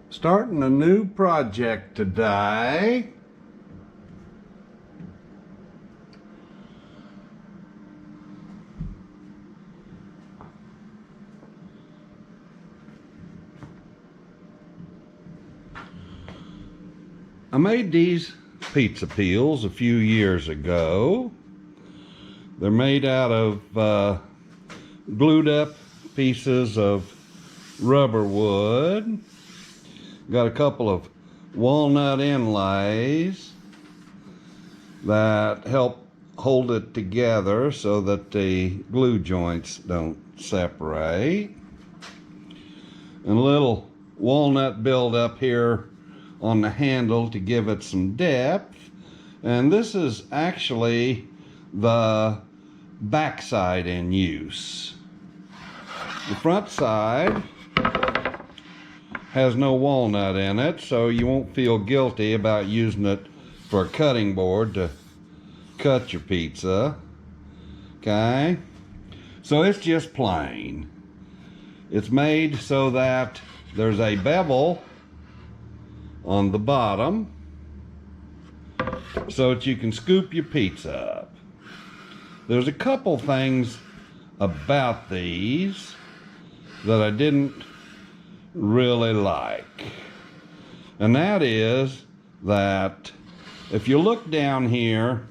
Starting a new project today. I made these pizza peels a few years ago. They're made out of glued up pieces of rubber wood. Got a couple of walnut inlays that help hold it together so that the glue joints don't separate. And a little walnut buildup here on the handle to give it some depth. And this is actually the back side in use. The front side has no walnut in it, so you won't feel guilty about using it for a cutting board to cut your pizza. Okay, so it's just plain. It's made so that there's a bevel on the bottom so that you can scoop your pizza up. There's a couple things about these that I didn't really like, and that is that if you look down here,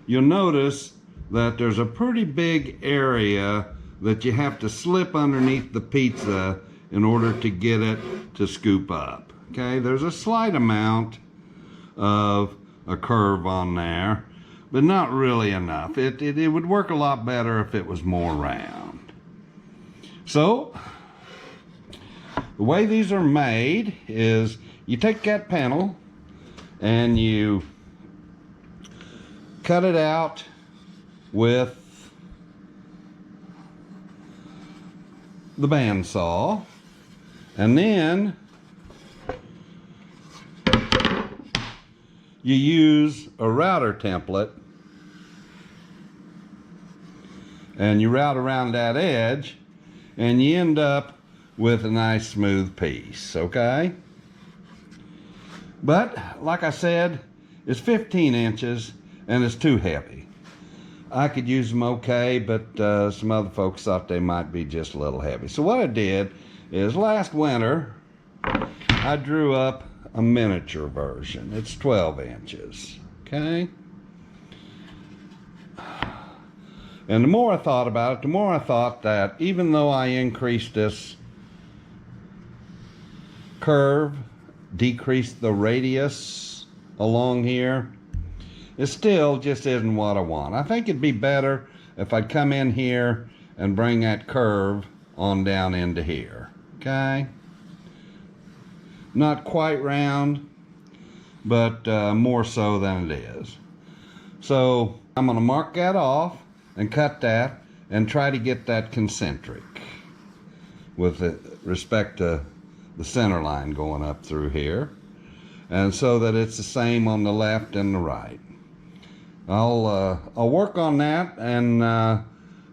you'll notice that there's a pretty big area that you have to slip underneath the pizza in order to get it to scoop up. Okay, there's a slight amount of a curve on there, but not really enough. It would work a lot better if it was more round. So the way these are made is you take that panel and you cut it out with the bandsaw, and then you use a router template and you route around that edge and you end up with a nice smooth piece, okay? But like I said, it's 15 inches and it's too heavy. I could use them okay, but some other folks thought they might be just a little heavy. So what I did is last winter I drew up a miniature version. It's 12 inches, okay? And the more I thought about it, the more I thought that even though I increased this curve, decreased the radius along here, it still just isn't what I want. I think it'd be better if I'd come in here and bring that curve on down into here, okay? Not quite round, but more so than it is. So I'm going to mark that off and cut that and try to get that concentric with respect to the center line going up through here, and so that it's the same on the left and the right. I'll work on that, and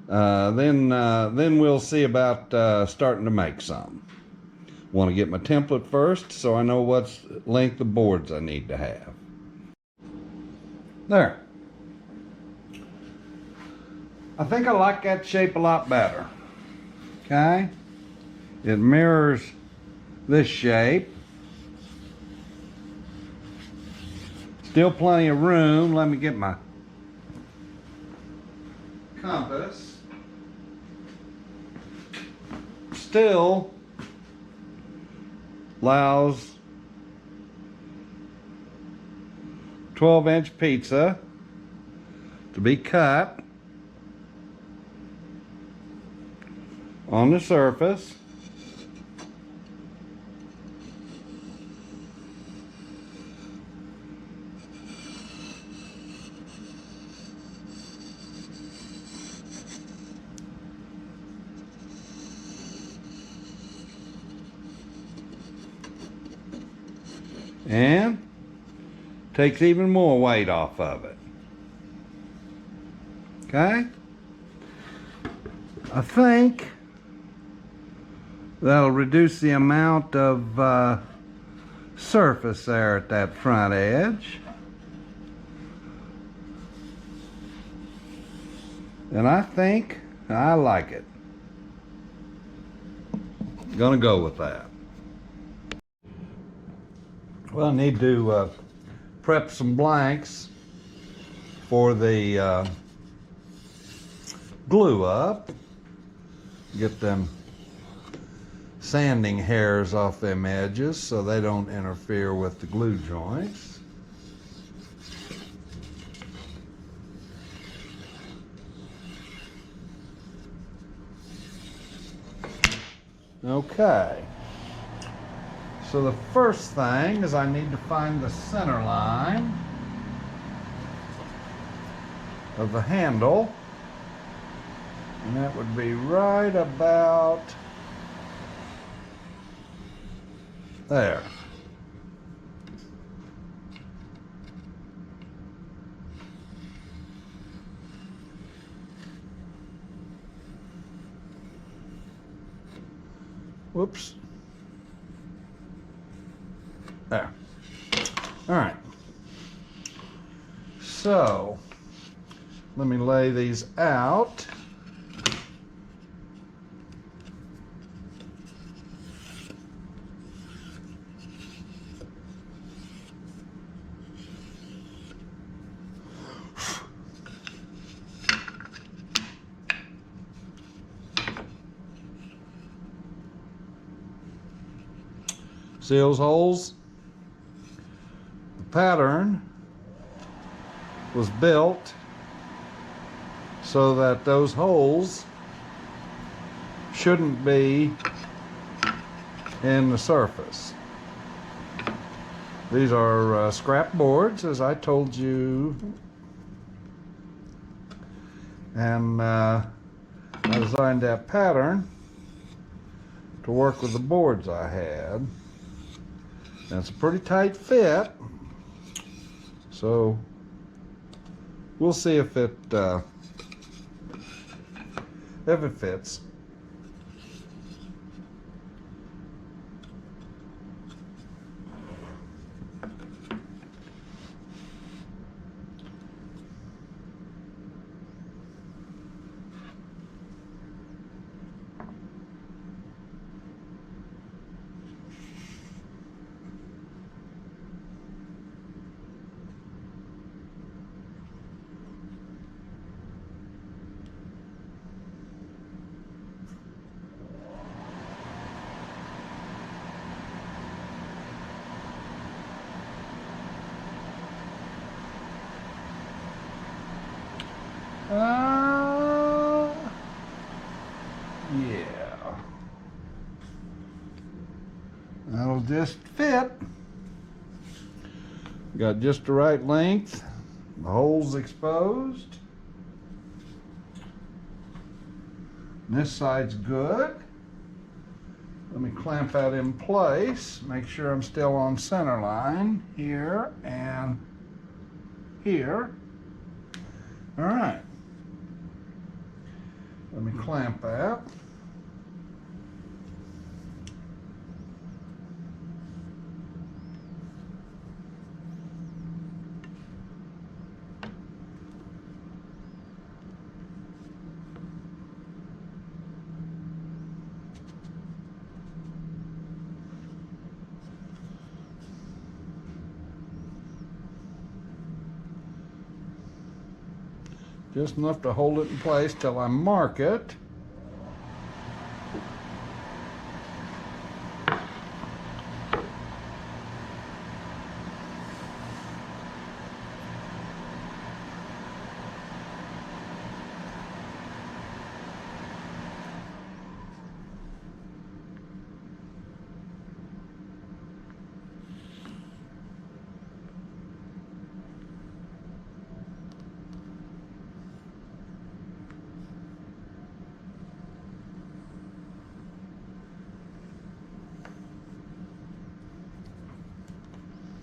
then we'll see about starting to make some. Want to get my template first so I know what length of boards I need to have. There. I think I like that shape a lot better. Okay? It mirrors this shape. Still plenty of room. Let me get my compass. Still allows 12-inch pizza to be cut on the surface. And takes even more weight off of it. Okay? I think That'll reduce the amount of surface there at that front edge. And I think I like it. Gonna go with that. Well, I need to prep some blanks for the glue up. Get them sanding hairs off them edges so they don't interfere with the glue joints. Okay, so the first thing is I need to find the center line of the handle, and that would be right about there. Whoops. There. All right. So, let me lay these out. See those holes? The pattern was built so that those holes shouldn't be in the surface. These are scrap boards, as I told you, and I designed that pattern to work with the boards I had. And it's a pretty tight fit, so we'll see if it fits. Yeah. That'll just fit. Got just the right length. The hole's exposed. And this side's good. Let me clamp that in place. Make sure I'm still on center line here and here. All right. Let me clamp that. Just enough to hold it in place till I mark it.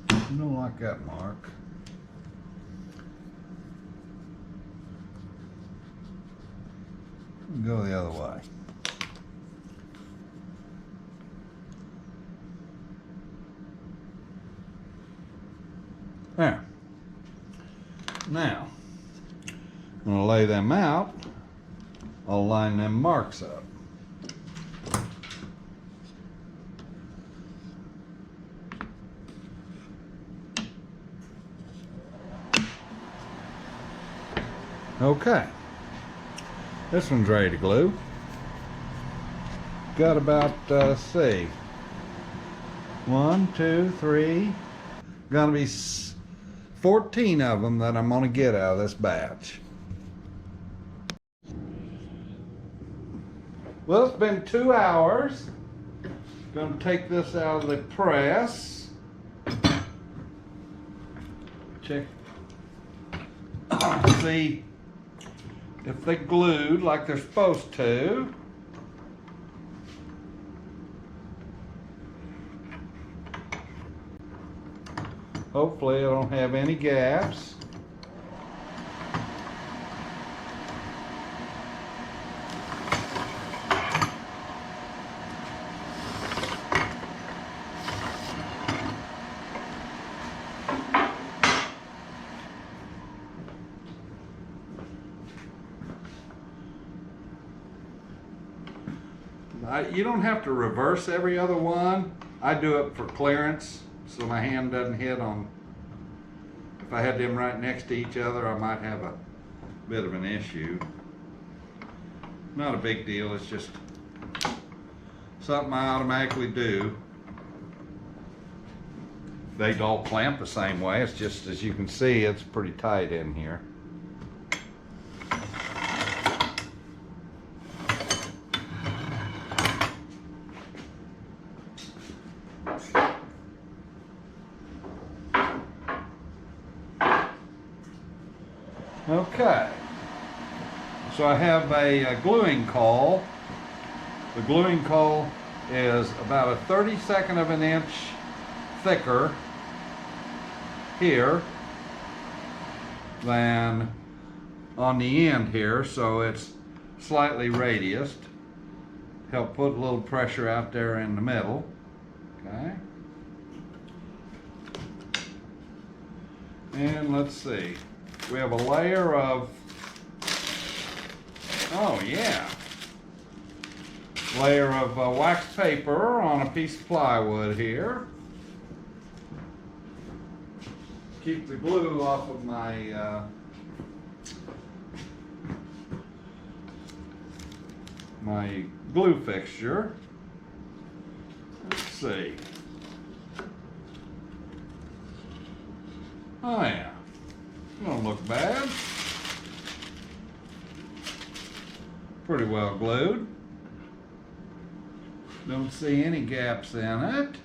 I don't like that mark. Go the other way. There. Now, I'm going to lay them out. I'll line them marks up. Okay. This one's ready to glue. Got about, let's see, 1, 2, 3, gonna be 14 of them that I'm gonna get out of this batch. Well, it's been 2 hours. Gonna take this out of the press. Check. See if they glued like they're supposed to. Hopefully I don't have any gaps. You don't have to reverse every other one. I do it for clearance so my hand doesn't hit on. If I had them right next to each other, I might have a bit of an issue. Not a big deal, it's just something I automatically do. They all clamp the same way. It's just, as you can see, it's pretty tight in here. Okay, so I have a gluing caul. The gluing caul is about a 32nd of an inch thicker here than on the end here, so it's slightly radiused. Help put a little pressure out there in the middle. Okay. And let's see. We have a layer of, oh yeah, layer of wax paper on a piece of plywood here. Keep the glue off of my my glue fixture. Let's see. Oh yeah. Don't look bad. Pretty well glued. Don't see any gaps in it.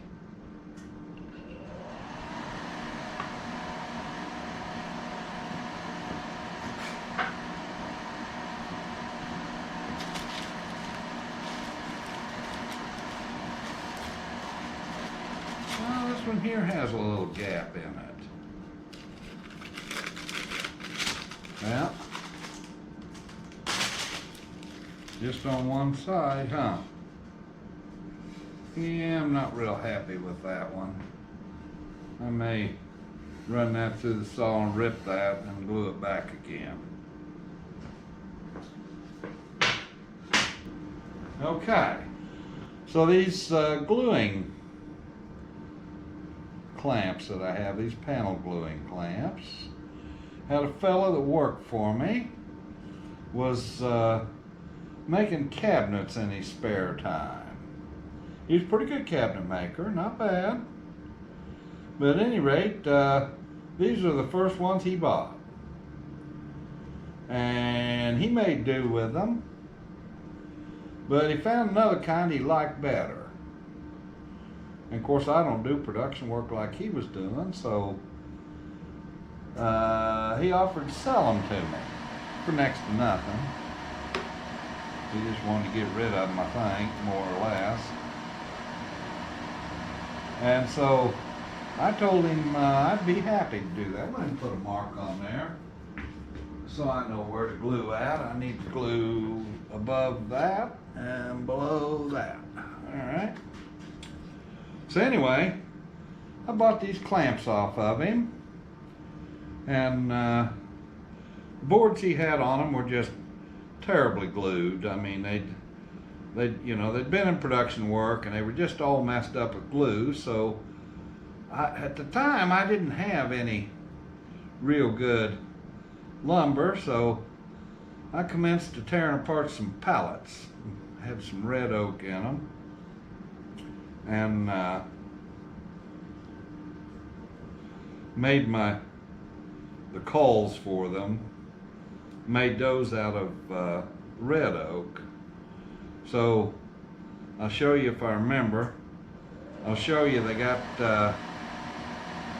Well, this one here has a little gap in it. Well, just on one side, huh? Yeah, I'm not real happy with that one. I may run that through the saw and rip that and glue it back again. Okay, so these gluing clamps that I have, these panel gluing clamps, had a fella that worked for me, was making cabinets in his spare time. He's a pretty good cabinet maker, not bad. But at any rate, these are the first ones he bought. And he made do with them. But he found another kind he liked better. And of course, I don't do production work like he was doing, so he offered to sell them to me for next to nothing. He just wanted to get rid of them, I think, more or less. And so I told him I'd be happy to do that. Let him put a mark on there so I know where to glue at. I need to glue above that and below that. All right. So anyway, I bought these clamps off of him And boards he had on them were just terribly glued. I mean, they'd been in production work and they were just all messed up with glue. So at the time I didn't have any real good lumber, so I commenced to tearing apart some pallets. Had some red oak in them, and made the culls for them. Made those out of red oak. So I'll show you if I remember. I'll show you they got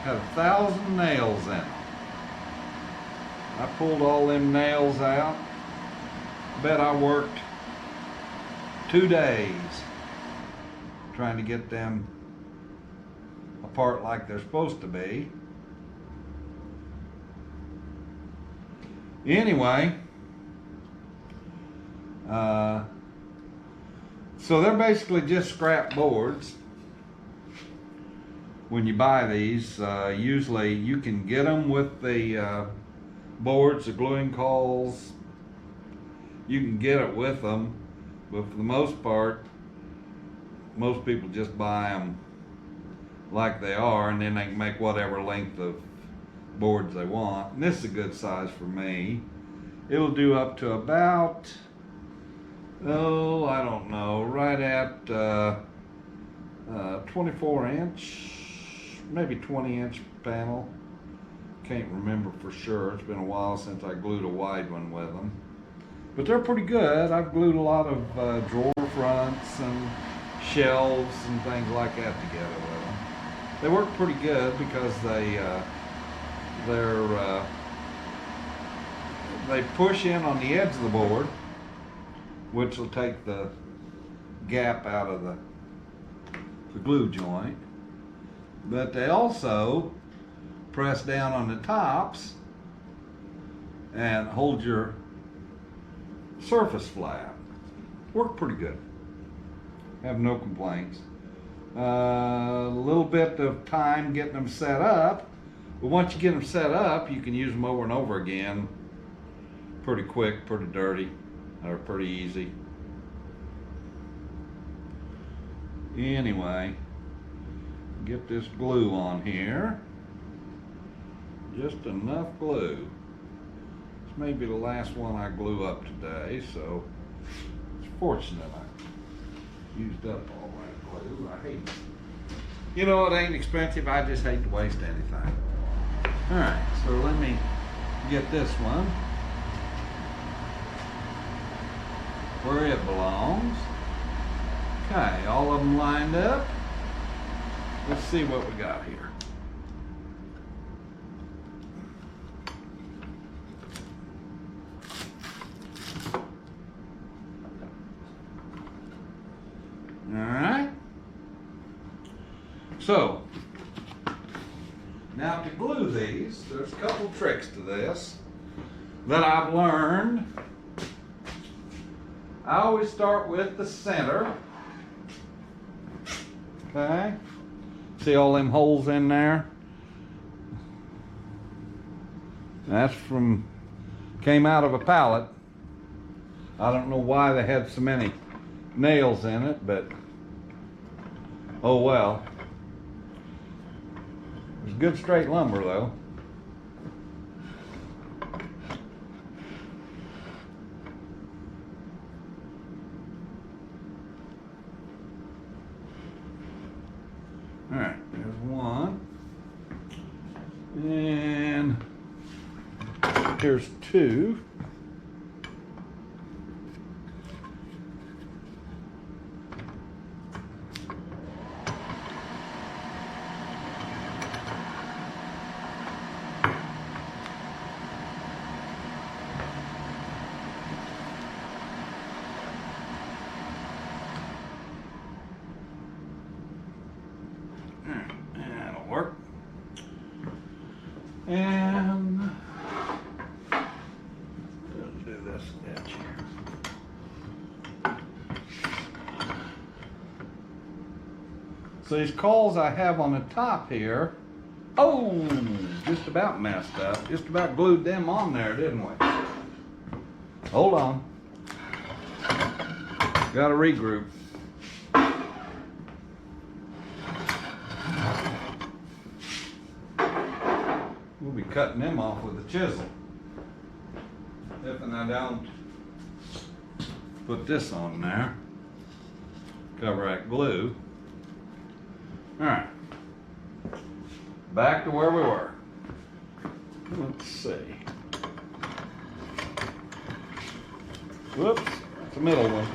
had 1,000 nails in them. I pulled all them nails out. Bet I worked 2 days trying to get them apart like they're supposed to be. Anyway, so they're basically just scrap boards. When you buy these, usually you can get them with the boards, the gluing culls. You can get it with them, but for the most part, most people just buy them like they are, and then they can make whatever length of boards they want. And this is a good size for me. It'll do up to about, I don't know, right at 24 inch, maybe 20-inch panel. Can't remember for sure. It's been a while since I glued a wide one with them. But they're pretty good. I've glued a lot of drawer fronts and shelves and things like that together with them. They work pretty good because they push in on the edge of the board, which will take the gap out of the glue joint. But they also press down on the tops and hold your surface flat. Work pretty good. Have no complaints. A little bit of time getting them set up, but once you get them set up, you can use them over and over again. Pretty quick, pretty dirty, or pretty easy. Anyway, get this glue on here. Just enough glue. This may be the last one I glue up today, so it's fortunate I used up all that glue. I hate it. You know, it ain't expensive. I just hate to waste anything. All right, so let me get this one where it belongs. Okay, all of them lined up. Let's see what we got here. All right. So, now to glue these, there's a couple tricks to this that I've learned. I always start with the center. Okay. See all them holes in there? That's came out of a pallet. I don't know why they had so many nails in it, but oh well. It's good straight lumber though. All right, there's one. And here's two. That'll work. And let's do this edge here. So these culls I have on the top here Oh, just about messed up. Just about glued them on there, didn't we? Hold on. Gotta regroup. We'll be cutting them off with a chisel. If I don't put this on there, cover that glue. All right, back to where we were. Let's see. Whoops, it's the middle one.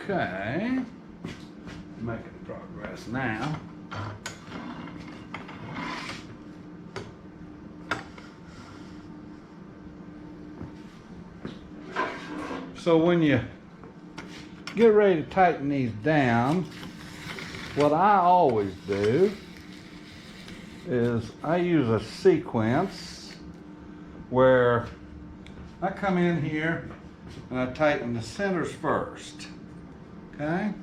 Okay, making progress now. So when you get ready to tighten these down, what I always do is I use a sequence where I come in here and I tighten the centers first. Okay?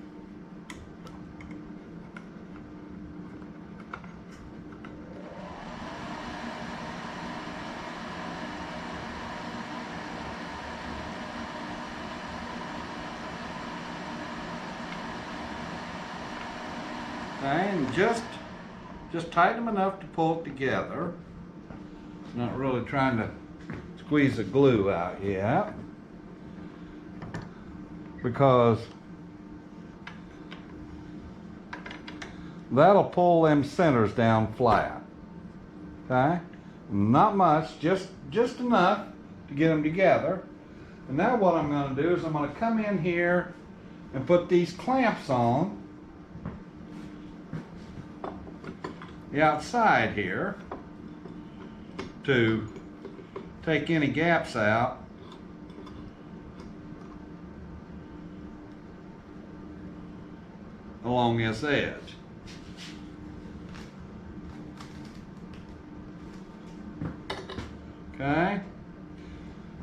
And just tighten them enough to pull it together. Not really trying to squeeze the glue out yet, because that'll pull them centers down flat. Okay? Not much, just enough to get them together. And now what I'm going to do is I'm going to come in here and put these clamps on the outside here to take any gaps out along this edge. Okay?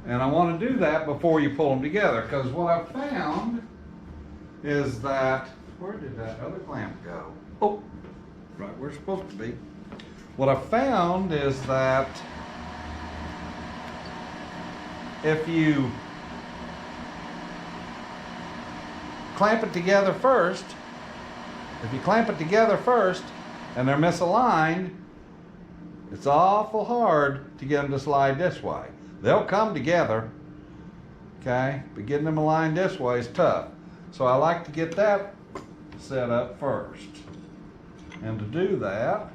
And I want to do that before you pull them together, because what I've found is that, where did that other clamp go? Oh, right where it's supposed to be. What I found is that if you clamp it together first, and they're misaligned, it's awful hard to get them to slide this way. They'll come together, okay, but getting them aligned this way is tough. So I like to get that set up first. And to do that,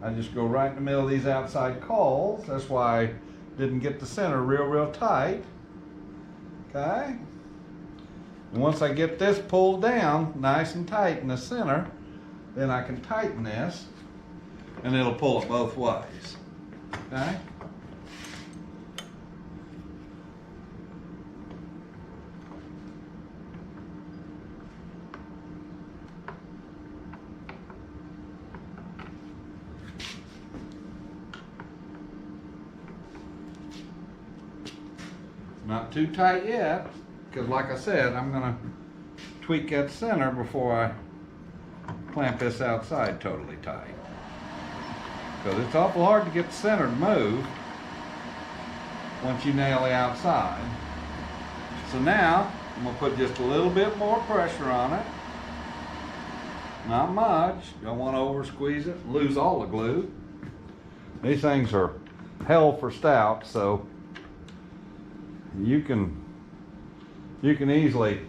I just go right in the middle of these outside coils. That's why I didn't get the center real tight. Okay? And once I get this pulled down nice and tight in the center, then I can tighten this and it'll pull it both ways. Okay? Not too tight yet, because like I said, I'm going to tweak that center before I clamp this outside totally tight. Because it's awful hard to get the center to move once you nail the outside. So now, I'm going to put just a little bit more pressure on it. Not much. Don't want to over squeeze it, lose all the glue. These things are hell for stout, so you can easily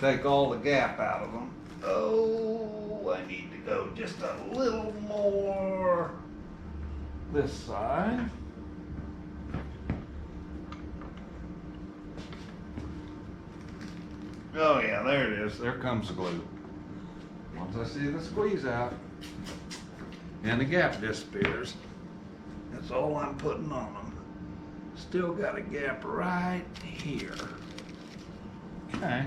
take all the gap out of them. Oh, I need to go just a little more this side. Oh yeah, there it is. There comes the glue. Once I see the squeeze out and the gap disappears, that's all I'm putting on them. Still got a gap right here. Okay.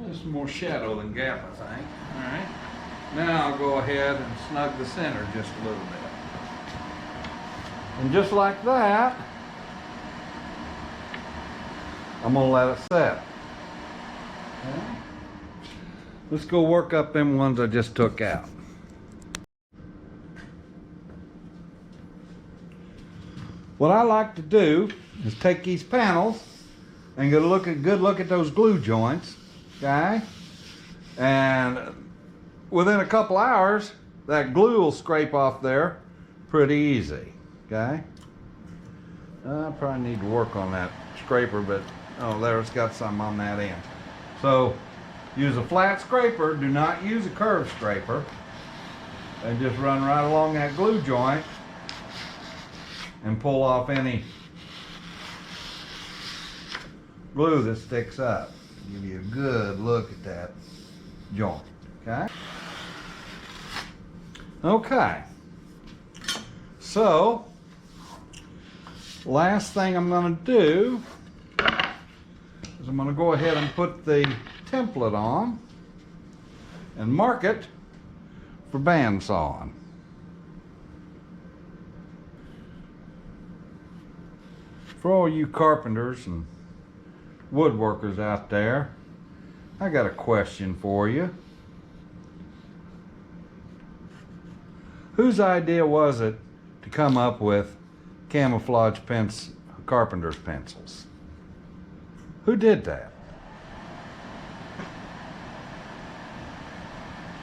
There's more shadow than gap, I think. All right. Now I'll go ahead and snug the center just a little bit. And just like that, I'm gonna let it set. Okay. Let's go work up them ones I just took out. What I like to do is take these panels and get a good look at those glue joints, okay? And within a couple hours, that glue will scrape off there pretty easy, okay? I probably need to work on that scraper, but oh, there, it's got some on that end. So use a flat scraper, do not use a curved scraper, and just run right along that glue joint and pull off any glue that sticks up. Give you a good look at that joint, okay? Okay, so last thing I'm going to do is I'm going to go ahead and put the template on and mark it for bandsawing. For all you carpenters and woodworkers out there, I got a question for you. Whose idea was it to come up with camouflage carpenter's pencils? Who did that?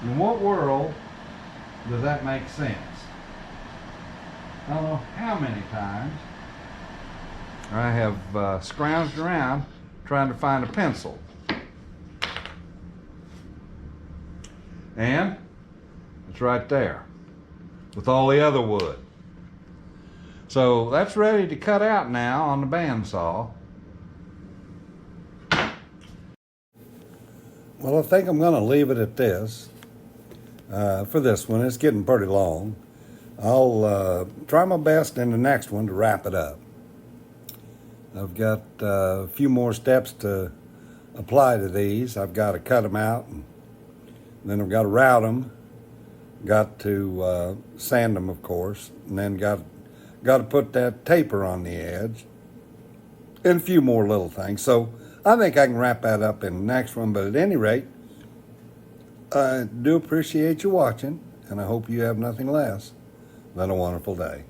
In what world does that make sense? I don't know how many times I have scrounged around trying to find a pencil. And it's right there with all the other wood. So that's ready to cut out now on the bandsaw. Well, I think I'm going to leave it at this for this one. It's getting pretty long. I'll try my best in the next one to wrap it up. I've got a few more steps to apply to these. I've got to cut them out, and then I've got to route them, got to sand them, of course, and then got to put that taper on the edge, and a few more little things. So I think I can wrap that up in the next one, but at any rate, I do appreciate you watching, and I hope you have nothing less than a wonderful day.